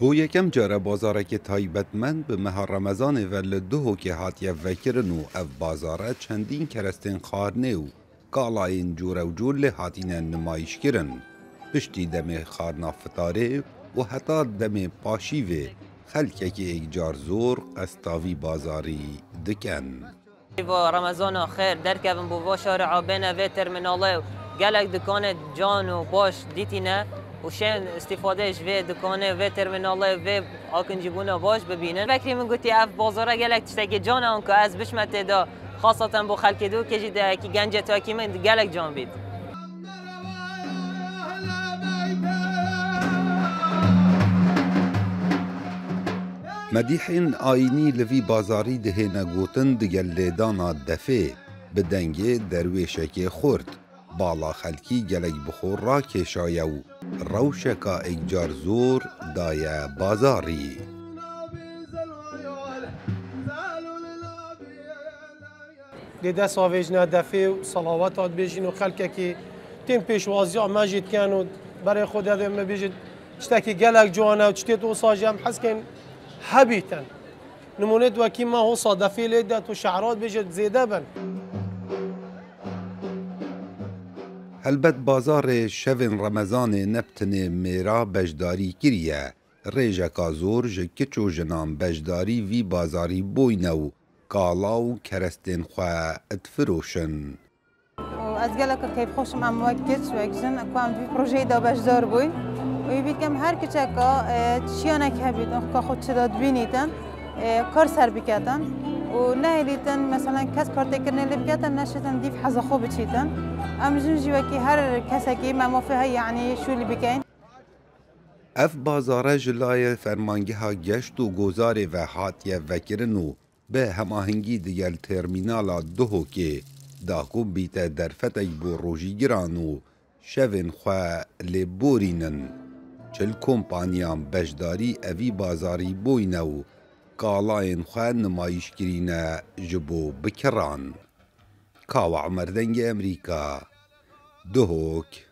بو یکم جاره بازارک تایبەتمەند به ماه رمضان ول دهو که هاتیه وکرن و اف بازاره چندین کرستین خارنه و کالاین جوره و جور لی هاتینه نمایش کرن پشتی دم خارنا فتاره و حتی دم پاشیوه خلکه که اگجار زور قستاوی بازاری دکن با رمضان آخر درکبن بو شارع بین و ترمیناله گلک دکان جان و باش دیتینه و شن استفادهش و دکانه و ترمیناله و آکنجیبونه باش ببینن فکری من گوتی اف بازاره گلک تشتگی جان آن که از بشمت دا خاصتا بو خلک دو که جده که گنج تاکی من گلک جان بید مدیحین آینی لوی بازاری دهینا گوتن دگل لیدانا دفه به دنگ درویشک خورد بالا خلکی گلک بخور را کشایه و روشکا اگجار زور دایه بازاری دیده ساویجنا دفه و صلاوات بیجین و خلکه که تیم پیشوازی ها مجید کن و برای خود هم بیجید چتکی گلک جوانه و چتی تو ساجی هم حس کن حبیتن نمونه دوکی ما هو صادفی لیدت و شعرات بیجید زیده بن هلبت بازار شوین رمضان نبتن میرا بجداری کریه ریجکا زور جکچو جنام بجداری وی بازاری بوینو کالا و کرستین خواه اتفروشن از گلک کیف خوشم ام وقت و اکشن اکوام وی پروژه دا بجدار بوی و بیکم هر کچکا چیانه که بیتن که خود شداد بینیتن کار سر بکتن و نه لیتن مثلا کس کار تکرنه لبکتن نشتن دیف حزا خوب چیتن ام جنجی وکی هر کسی که موافقه یعنی شو لی بکن اف بازاره جلای فرمانگه ها گشت و گذار و حاتیه وکرنو به هماهنگی دیگل ترمینالا دهو که داکو بیت در فتای بو روژی گرانو شوین خواه لبورینن چل کمپانیان بجداری اوی بازاری بوینو کالاین خواه نمایش کرینه جبو بکران کاوع مردنگ امریکا دهوک